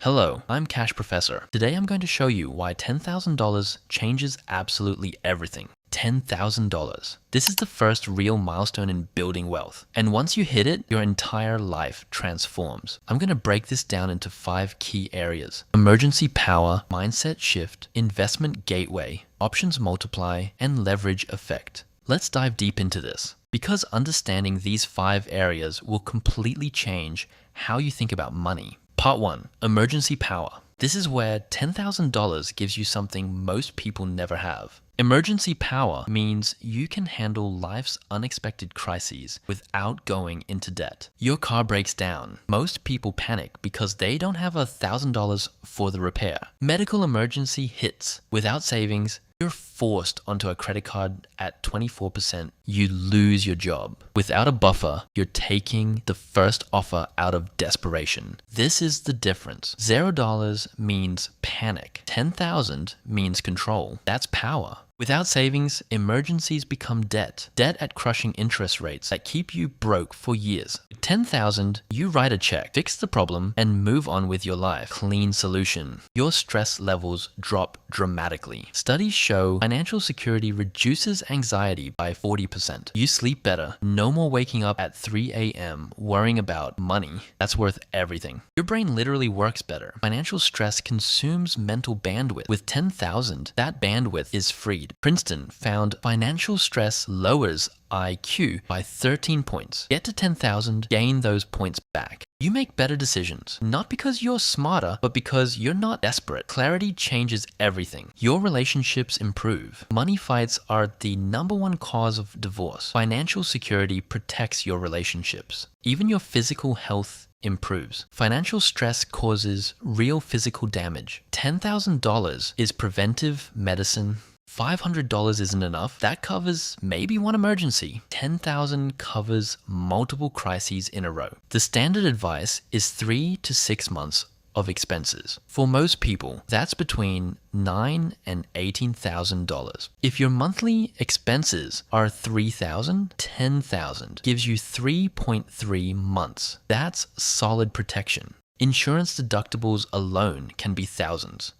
Hello, I'm CashProfessor. Today I'm going to show you why $10,000 changes absolutely everything. $10,000. This is the first real milestone in building wealth. And once you hit it, your entire life transforms. I'm going to break this down into 5 key areas: emergency power, mindset shift, investment gateway, options multiply, and leverage effect. Let's dive deep into this, because understanding these 5 areas will completely change how you think about money. Part 1. Emergency power. This is where $10,000 gives you something most people never have. Emergency power means you can handle life's unexpected crises without going into debt. Your car breaks down. Most people panic because they don't have $1,000 for the repair. Medical emergency hits. Without savings, you're forced onto a credit card at 24%. You lose your job. Without a buffer, you're taking the first offer out of desperation. This is the difference. $0 means panic. $10,000 means control. That's power. Without savings, emergencies become debt. Debt at crushing interest rates that keep you broke for years. With $10,000, you write a check, fix the problem, and move on with your life. Clean solution. Your stress levels drop dramatically. Studies show financial security reduces anxiety by 40%. You sleep better. No more waking up at 3 a.m. worrying about money. That's worth everything. Your brain literally works better. Financial stress consumes mental bandwidth. With $10,000, that bandwidth is freed. Princeton found financial stress lowers IQ by 13 points. Get to 10,000, gain those points back. You make better decisions, not because you're smarter, but because you're not desperate. Clarity changes everything. Your relationships improve. Money fights are the #1 cause of divorce. Financial security protects your relationships. Even your physical health improves. Financial stress causes real physical damage. $10,000 is preventive medicine. $500 isn't enough. That covers maybe one emergency. $10,000 covers multiple crises in a row. The standard advice is 3 to 6 months of expenses. For most people, that's between $9,000 and $18,000. If your monthly expenses are $3,000, $10,000 gives you 3.3 months. That's solid protection. Insurance deductibles alone can be thousands.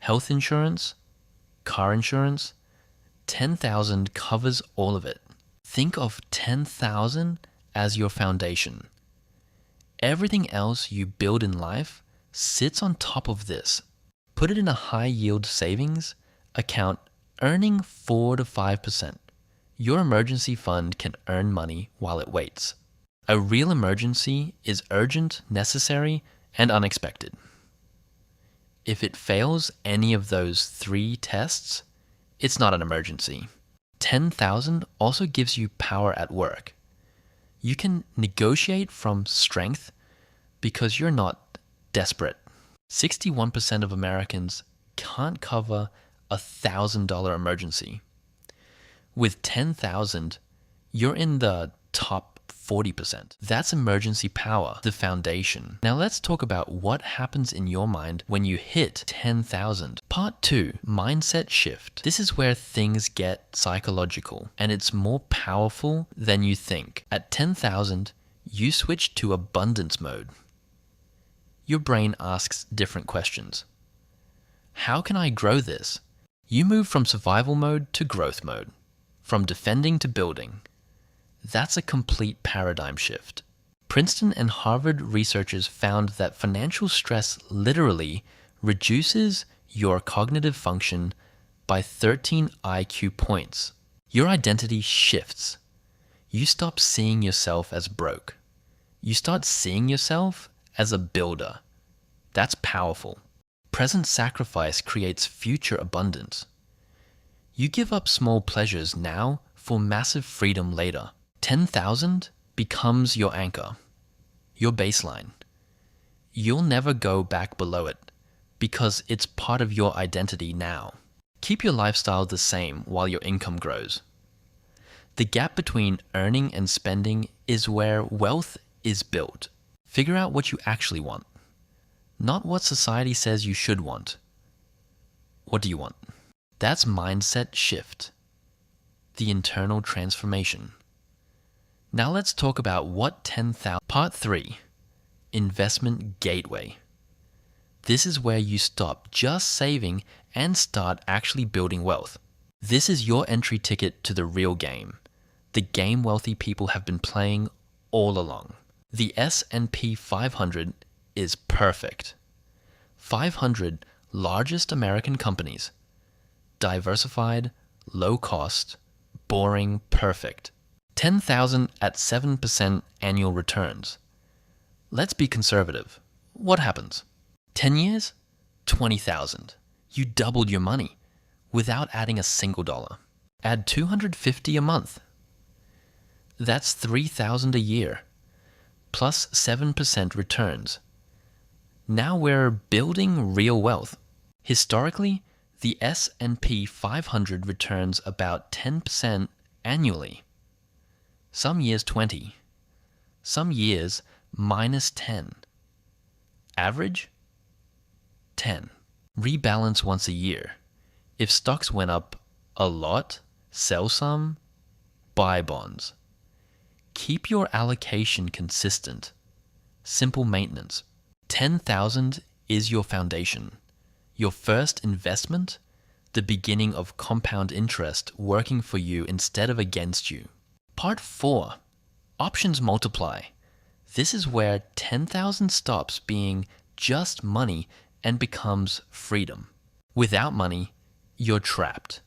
Health insurance, car insurance, $10,000 covers all of it. Think of $10,000 as your foundation. Everything else you build in life sits on top of this. Put it in a high-yield savings account earning 4 to 5%. Your emergency fund can earn money while it waits. A real emergency is urgent, necessary, and unexpected. If it fails any of those 3 tests, it's not an emergency. $10,000 also gives you power at work. You can negotiate from strength because you're not desperate. 61% of Americans can't cover a $1,000 emergency. With $10,000, you're in the top 40%. That's emergency power, the foundation. Now let's talk about what happens in your mind when you hit 10,000. Part 2, mindset shift. This is where things get psychological, and it's more powerful than you think. At 10,000, you switch to abundance mode. Your brain asks different questions. How can I grow this? You move from survival mode to growth mode, from defending to building. That's a complete paradigm shift. Princeton and Harvard researchers found that financial stress literally reduces your cognitive function by 13 IQ points. Your identity shifts. You stop seeing yourself as broke. You start seeing yourself as a builder. That's powerful. Present sacrifice creates future abundance. You give up small pleasures now for massive freedom later. 10,000 becomes your anchor, your baseline. You'll never go back below it because it's part of your identity now. Keep your lifestyle the same while your income grows. The gap between earning and spending is where wealth is built. Figure out what you actually want, not what society says you should want. What do you want? That's mindset shift, the internal transformation. Now let's talk about what 10,000. Part 3, investment gateway. This is where you stop just saving and start actually building wealth. This is your entry ticket to the real game, the game wealthy people have been playing all along. The S&P 500 is perfect. 500 largest American companies. Diversified, low cost, boring, perfect. 10,000 at 7% annual returns. Let's be conservative. What happens? 10 years? 20,000. You doubled your money without adding a single dollar. Add 250 a month. That's 3,000 a year, plus 7% returns. Now we're building real wealth. Historically, the S&P 500 returns about 10% annually. Some years 20, some years minus 10. Average? 10. Rebalance once a year. If stocks went up a lot, sell some, buy bonds. Keep your allocation consistent. Simple maintenance. 10,000 is your foundation. Your first investment, the beginning of compound interest working for you instead of against you. Part 4. Options multiply. This is where 10,000 stops being just money and becomes freedom. Without money, you're trapped.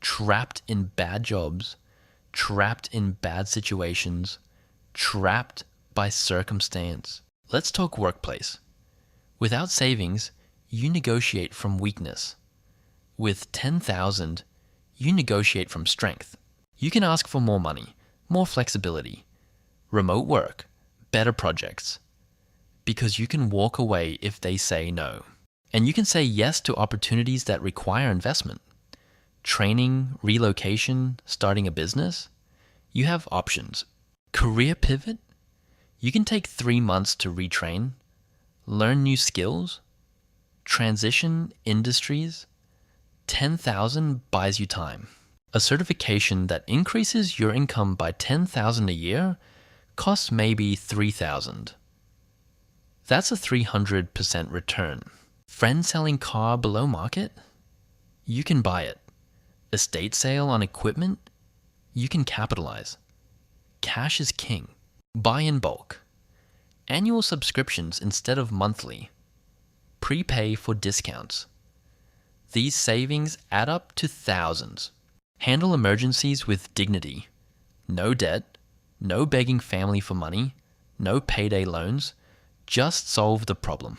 Trapped in bad jobs, trapped in bad situations, trapped by circumstance. Let's talk workplace. Without savings, you negotiate from weakness. With 10,000, you negotiate from strength. You can ask for more money, more flexibility, remote work, better projects, because you can walk away if they say no. And you can say yes to opportunities that require investment. Training, relocation, starting a business. You have options. Career pivot. You can take 3 months to retrain, learn new skills, transition industries. 10,000 buys you time. A certification that increases your income by 10,000 a year costs maybe 3,000. That's a 300% return. Friend selling car below market? You can buy it. Estate sale on equipment? You can capitalize. Cash is king. Buy in bulk. Annual subscriptions instead of monthly. Prepay for discounts. These savings add up to thousands. Handle emergencies with dignity. No debt, no begging family for money, no payday loans. Just solve the problem.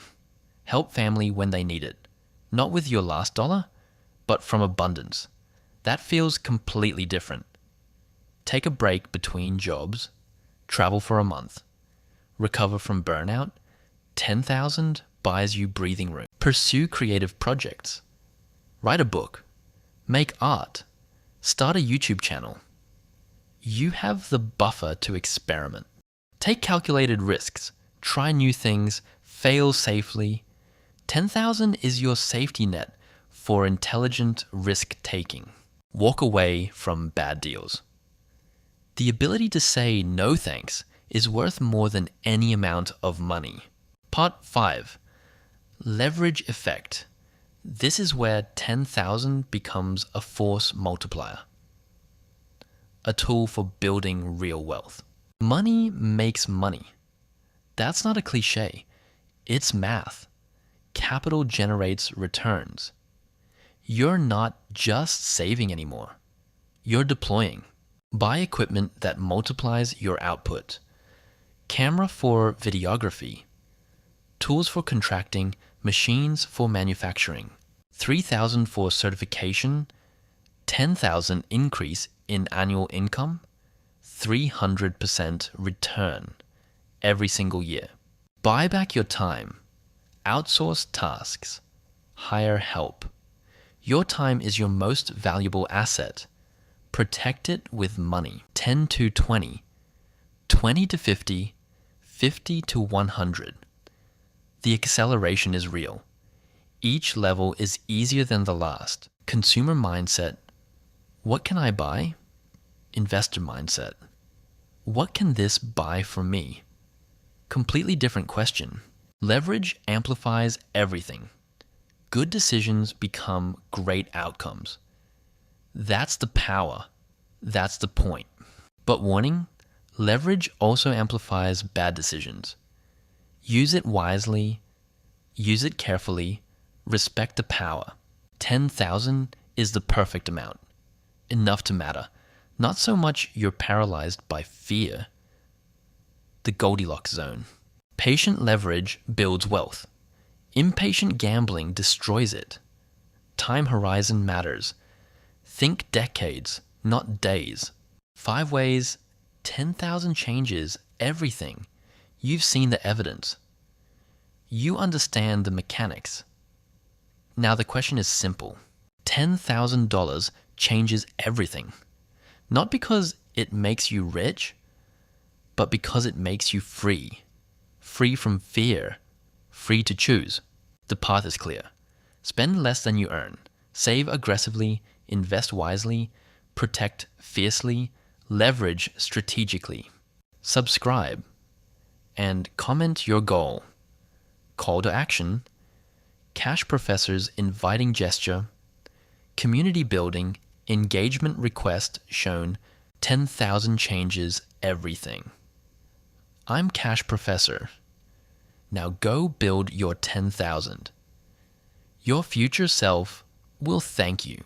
Help family when they need it. Not with your last dollar, but from abundance. That feels completely different. Take a break between jobs. Travel for a month. Recover from burnout. 10,000 buys you breathing room. Pursue creative projects. Write a book. Make art. Start a YouTube channel. You have the buffer to experiment. Take calculated risks. Try new things. Fail safely. 10,000 is your safety net for intelligent risk-taking. Walk away from bad deals. The ability to say no thanks is worth more than any amount of money. Part 5. Leverage effect. This is where 10,000 becomes a force multiplier. A tool for building real wealth. Money makes money. That's not a cliche. It's math. Capital generates returns. You're not just saving anymore. You're deploying. Buy equipment that multiplies your output. Camera for videography. Tools for contracting, machines for manufacturing. 3,000 for certification. 10,000 increase in annual income. 300% return every single year. Buy back your time. Outsource tasks. Hire help. Your time is your most valuable asset. Protect it with money. 10 to 20. 20 to 50. 50 to 100. The acceleration is real. Each level is easier than the last. Consumer mindset. What can I buy? Investor mindset. What can this buy for me? Completely different question. Leverage amplifies everything. Good decisions become great outcomes. That's the power. That's the point. But warning, leverage also amplifies bad decisions. Use it wisely, use it carefully, respect the power. 10,000 is the perfect amount. Enough to matter. Not so much you're paralyzed by fear. The Goldilocks zone. Patient leverage builds wealth. Impatient gambling destroys it. Time horizon matters. Think decades, not days. 5 ways, 10,000 changes everything. You've seen the evidence. You understand the mechanics. Now the question is simple. $10,000 changes everything. Not because it makes you rich, but because it makes you free. Free from fear. Free to choose. The path is clear. Spend less than you earn. Save aggressively, invest wisely, protect fiercely, leverage strategically. Subscribe and comment your goal. Call to action. Cash Professor's inviting gesture. Community building. Engagement request shown. 10,000 changes everything. I'm Cash Professor. Now go build your 10,000. Your future self will thank you.